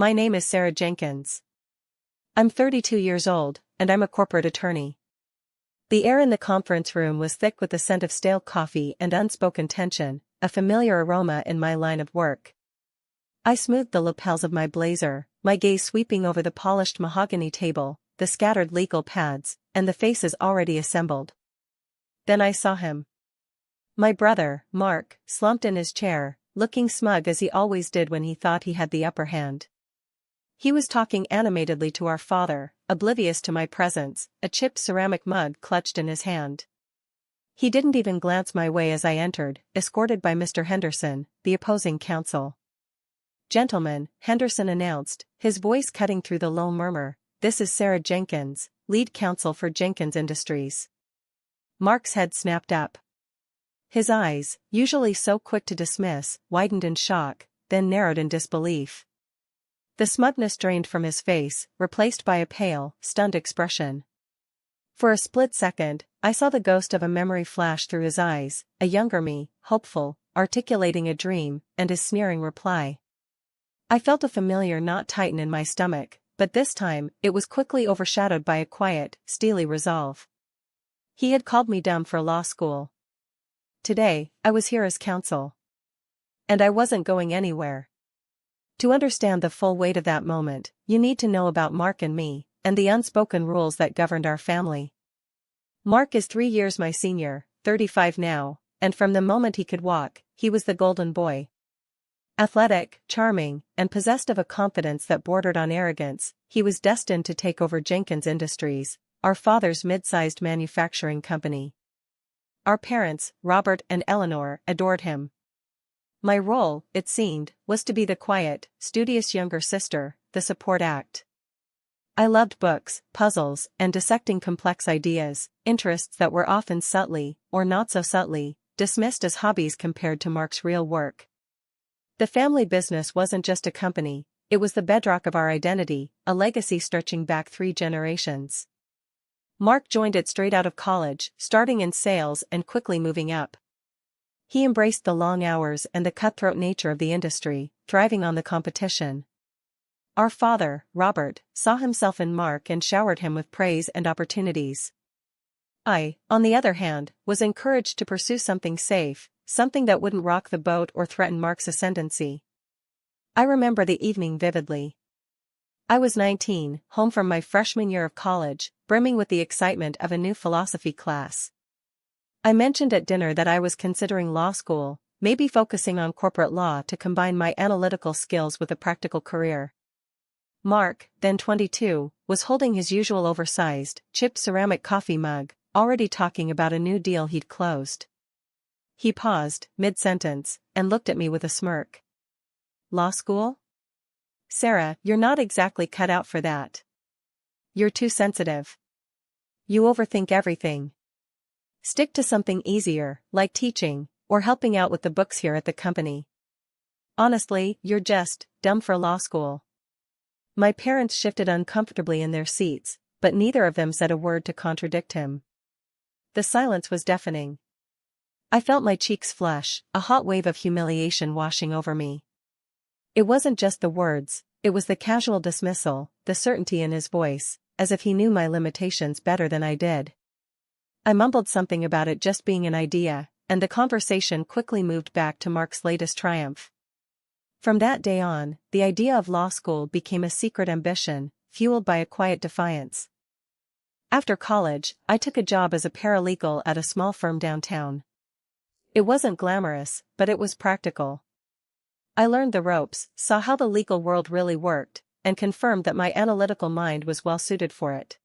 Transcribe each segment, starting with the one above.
My name is Sarah Jenkins. I'm 32 years old, and I'm a corporate attorney. The air in the conference room was thick with the scent of stale coffee and unspoken tension, a familiar aroma in my line of work. I smoothed the lapels of my blazer, my gaze sweeping over the polished mahogany table, the scattered legal pads, and the faces already assembled. Then I saw him. My brother, Mark, slumped in his chair, looking smug as he always did when he thought he had the upper hand. He was talking animatedly to our father, oblivious to my presence, a chipped ceramic mug clutched in his hand. He didn't even glance my way as I entered, escorted by Mr. Henderson, the opposing counsel. "Gentlemen," Henderson announced, his voice cutting through the low murmur, "this is Sarah Jenkins, lead counsel for Jenkins Industries." Mark's head snapped up. His eyes, usually so quick to dismiss, widened in shock, then narrowed in disbelief. The smugness drained from his face, replaced by a pale, stunned expression. For a split second, I saw the ghost of a memory flash through his eyes, a younger me, hopeful, articulating a dream, and his sneering reply. I felt a familiar knot tighten in my stomach, but this time, it was quickly overshadowed by a quiet, steely resolve. He had called me dumb for law school. Today, I was here as counsel. And I wasn't going anywhere. To understand the full weight of that moment, you need to know about Mark and me, and the unspoken rules that governed our family. Mark is 3 years my senior, 35 now, and from the moment he could walk, he was the golden boy. Athletic, charming, and possessed of a confidence that bordered on arrogance, he was destined to take over Jenkins Industries, our father's mid-sized manufacturing company. Our parents, Robert and Eleanor, adored him. My role, it seemed, was to be the quiet, studious younger sister, the support act. I loved books, puzzles, and dissecting complex ideas, interests that were often subtly, or not so subtly, dismissed as hobbies compared to Mark's real work. The family business wasn't just a company, it was the bedrock of our identity, a legacy stretching back 3 generations. Mark joined it straight out of college, starting in sales and quickly moving up. He embraced the long hours and the cutthroat nature of the industry, thriving on the competition. Our father, Robert, saw himself in Mark and showered him with praise and opportunities. I, on the other hand, was encouraged to pursue something safe, something that wouldn't rock the boat or threaten Mark's ascendancy. I remember the evening vividly. I was 19, home from my freshman year of college, brimming with the excitement of a new philosophy class. I mentioned at dinner that I was considering law school, maybe focusing on corporate law to combine my analytical skills with a practical career. Mark, then 22, was holding his usual oversized, chipped ceramic coffee mug, already talking about a new deal he'd closed. He paused, mid-sentence, and looked at me with a smirk. "Law school? Sarah, you're not exactly cut out for that. You're too sensitive. You overthink everything. Stick to something easier, like teaching, or helping out with the books here at the company. Honestly, you're just dumb for law school." My parents shifted uncomfortably in their seats, but neither of them said a word to contradict him. The silence was deafening. I felt my cheeks flush, a hot wave of humiliation washing over me. It wasn't just the words, it was the casual dismissal, the certainty in his voice, as if he knew my limitations better than I did. I mumbled something about it just being an idea, and the conversation quickly moved back to Mark's latest triumph. From that day on, the idea of law school became a secret ambition, fueled by a quiet defiance. After college, I took a job as a paralegal at a small firm downtown. It wasn't glamorous, but it was practical. I learned the ropes, saw how the legal world really worked, and confirmed that my analytical mind was well suited for it.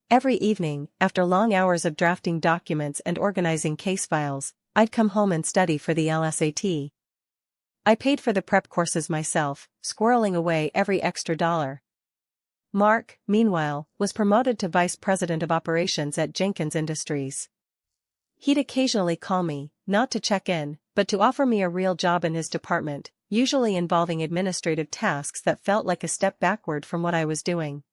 Every evening, after long hours of drafting documents and organizing case files, I'd come home and study for the LSAT. I paid for the prep courses myself, squirreling away every extra dollar. Mark, meanwhile, was promoted to vice president of operations at Jenkins Industries. He'd occasionally call me, not to check in, but to offer me a real job in his department, usually involving administrative tasks that felt like a step backward from what I was doing.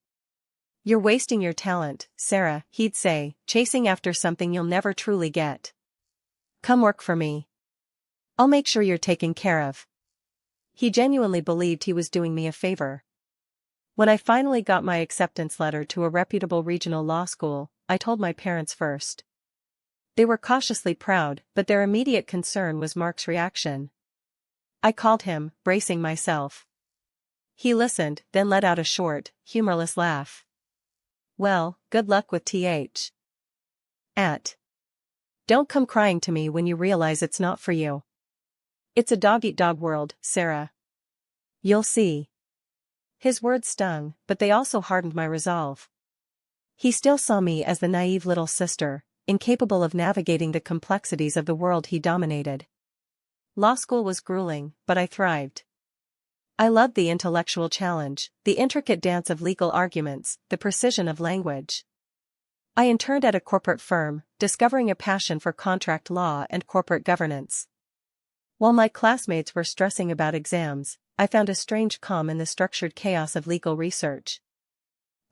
"You're wasting your talent, Sarah," he'd say, "chasing after something you'll never truly get. Come work for me. I'll make sure you're taken care of." He genuinely believed he was doing me a favor. When I finally got my acceptance letter to a reputable regional law school, I told my parents first. They were cautiously proud, but their immediate concern was Mark's reaction. I called him, bracing myself. He listened, then let out a short, humorless laugh. Well, good luck with TH. Don't come crying to me when you realize it's not for you. It's a dog-eat-dog world, Sarah. You'll see. His words stung, but they also hardened my resolve. He still saw me as the naive little sister, incapable of navigating the complexities of the world he dominated. Law school was grueling, but I thrived. I loved the intellectual challenge, the intricate dance of legal arguments, the precision of language. I interned at a corporate firm, discovering a passion for contract law and corporate governance. While my classmates were stressing about exams, I found a strange calm in the structured chaos of legal research.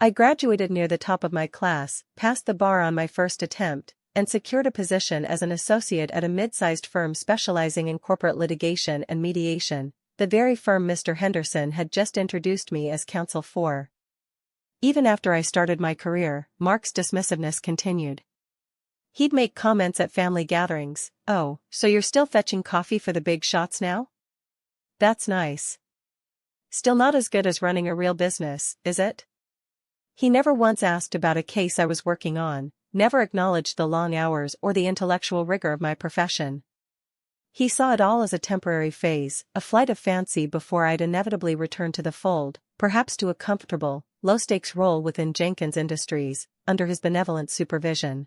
I graduated near the top of my class, passed the bar on my first attempt, and secured a position as an associate at a mid-sized firm specializing in corporate litigation and mediation, the very firm Mr. Henderson had just introduced me as counsel for. Even after I started my career, Mark's dismissiveness continued. He'd make comments at family gatherings. "Oh, so you're still fetching coffee for the big shots now? That's nice. Still not as good as running a real business, is it?" He never once asked about a case I was working on, never acknowledged the long hours or the intellectual rigor of my profession. He saw it all as a temporary phase, a flight of fancy before I'd inevitably return to the fold, perhaps to a comfortable, low-stakes role within Jenkins Industries, under his benevolent supervision.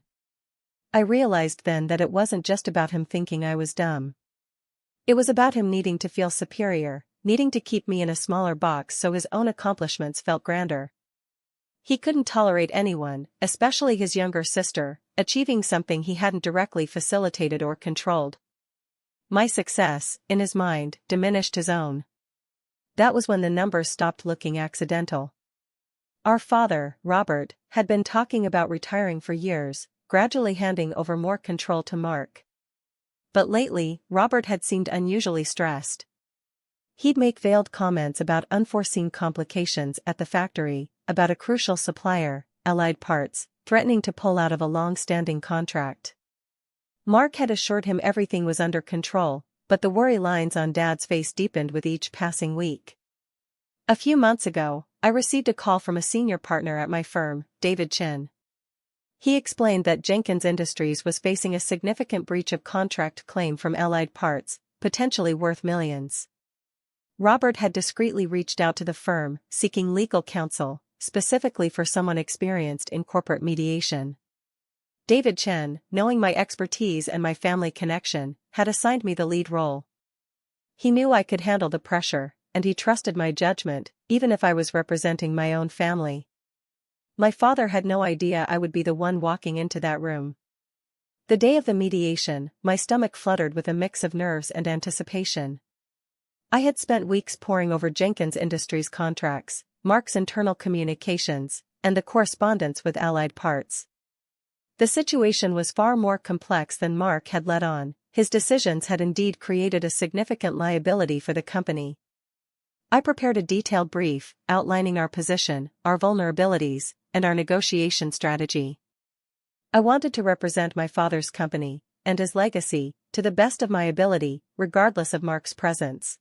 I realized then that it wasn't just about him thinking I was dumb. It was about him needing to feel superior, needing to keep me in a smaller box so his own accomplishments felt grander. He couldn't tolerate anyone, especially his younger sister, achieving something he hadn't directly facilitated or controlled. My success, in his mind, diminished his own. That was when the numbers stopped looking accidental. Our father, Robert, had been talking about retiring for years, gradually handing over more control to Mark. But lately, Robert had seemed unusually stressed. He'd make veiled comments about unforeseen complications at the factory, about a crucial supplier, Allied Parts, threatening to pull out of a long-standing contract. Mark had assured him everything was under control, but the worry lines on Dad's face deepened with each passing week. A few months ago, I received a call from a senior partner at my firm, David Chin. He explained that Jenkins Industries was facing a significant breach of contract claim from Allied Parts, potentially worth millions. Robert had discreetly reached out to the firm, seeking legal counsel, specifically for someone experienced in corporate mediation. David Chen, knowing my expertise and my family connection, had assigned me the lead role. He knew I could handle the pressure, and he trusted my judgment, even if I was representing my own family. My father had no idea I would be the one walking into that room. The day of the mediation, my stomach fluttered with a mix of nerves and anticipation. I had spent weeks poring over Jenkins Industries contracts, Mark's internal communications, and the correspondence with Allied Parts. The situation was far more complex than Mark had let on. His decisions had indeed created a significant liability for the company. I prepared a detailed brief, outlining our position, our vulnerabilities, and our negotiation strategy. I wanted to represent my father's company, and his legacy, to the best of my ability, regardless of Mark's presence.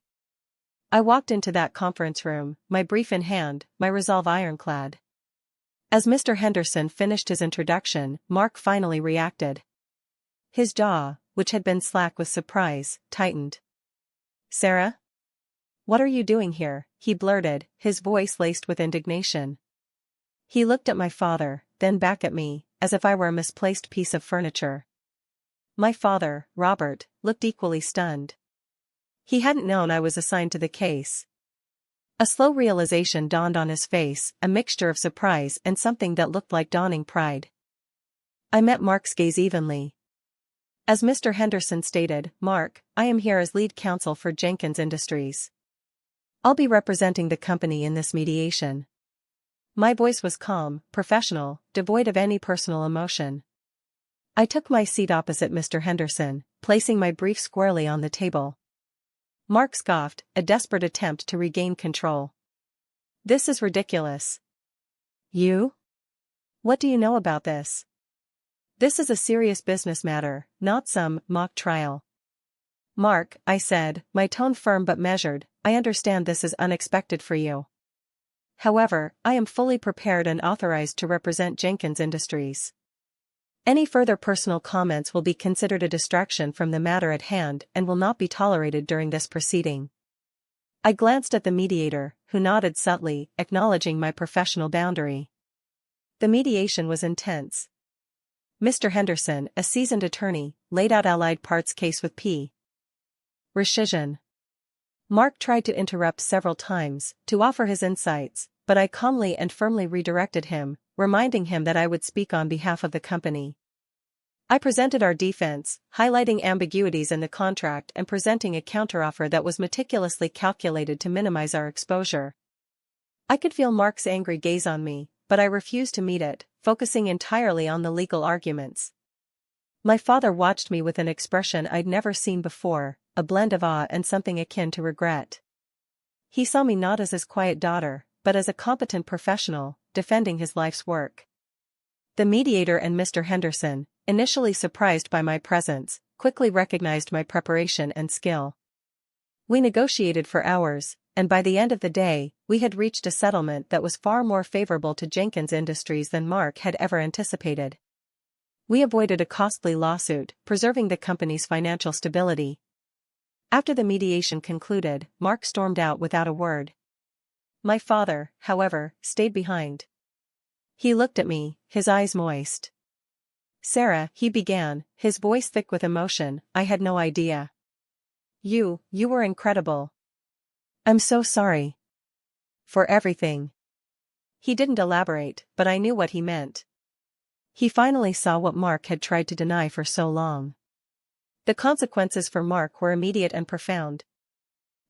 I walked into that conference room, my brief in hand, my resolve ironclad. As Mr. Henderson finished his introduction, Mark finally reacted. His jaw, which had been slack with surprise, tightened. "Sarah? What are you doing here?" he blurted, his voice laced with indignation. He looked at my father, then back at me, as if I were a misplaced piece of furniture. My father, Robert, looked equally stunned. He hadn't known I was assigned to the case. A slow realization dawned on his face, a mixture of surprise and something that looked like dawning pride. I met Mark's gaze evenly. As Mr. Henderson stated, "Mark, I am here as lead counsel for Jenkins Industries. I'll be representing the company in this mediation." My voice was calm, professional, devoid of any personal emotion. I took my seat opposite Mr. Henderson, placing my brief squarely on the table. Mark scoffed, a desperate attempt to regain control. This is ridiculous. You? What do you know about this? This is a serious business matter, not some mock trial. Mark, I said, my tone firm but measured, I understand this is unexpected for you. However, I am fully prepared and authorized to represent Jenkins Industries. Any further personal comments will be considered a distraction from the matter at hand and will not be tolerated during this proceeding. I glanced at the mediator, who nodded subtly, acknowledging my professional boundary. The mediation was intense. Mr. Henderson, a seasoned attorney, laid out Allied Parts' case with P. Rescission. Mark tried to interrupt several times, to offer his insights, but I calmly and firmly redirected him, reminding him that I would speak on behalf of the company. I presented our defense, highlighting ambiguities in the contract and presenting a counteroffer that was meticulously calculated to minimize our exposure. I could feel Mark's angry gaze on me, but I refused to meet it, focusing entirely on the legal arguments. My father watched me with an expression I'd never seen before, a blend of awe and something akin to regret. He saw me not as his quiet daughter, but as a competent professional, defending his life's work. The mediator and Mr. Henderson, initially surprised by my presence, quickly recognized my preparation and skill. We negotiated for hours, and by the end of the day, we had reached a settlement that was far more favorable to Jenkins Industries than Mark had ever anticipated. We avoided a costly lawsuit, preserving the company's financial stability. After the mediation concluded, Mark stormed out without a word. My father, however, stayed behind. He looked at me, his eyes moist. Sarah, he began, his voice thick with emotion, I had no idea. You were incredible. I'm so sorry. For everything. He didn't elaborate, but I knew what he meant. He finally saw what Mark had tried to deny for so long. The consequences for Mark were immediate and profound.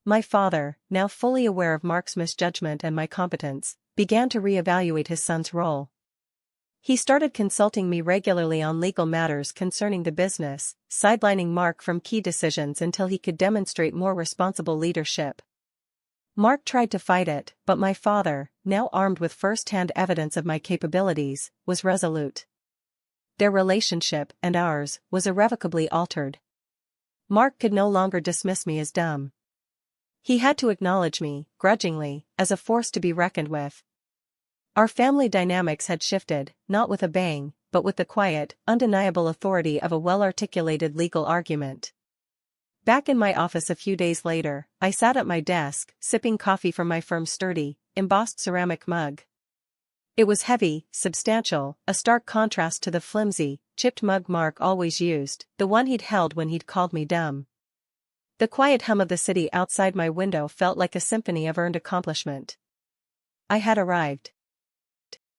My father, now fully aware of Mark's misjudgment and my competence, began to re-evaluate his son's role. He started consulting me regularly on legal matters concerning the business, sidelining Mark from key decisions until he could demonstrate more responsible leadership. Mark tried to fight it, but my father, now armed with first-hand evidence of my capabilities, was resolute. Their relationship, and ours, was irrevocably altered. Mark could no longer dismiss me as dumb. He had to acknowledge me, grudgingly, as a force to be reckoned with. Our family dynamics had shifted, not with a bang, but with the quiet, undeniable authority of a well-articulated legal argument. Back in my office a few days later, I sat at my desk, sipping coffee from my firm's sturdy, embossed ceramic mug. It was heavy, substantial, a stark contrast to the flimsy, chipped mug Mark always used, the one he'd held when he'd called me dumb. The quiet hum of the city outside my window felt like a symphony of earned accomplishment. I had arrived.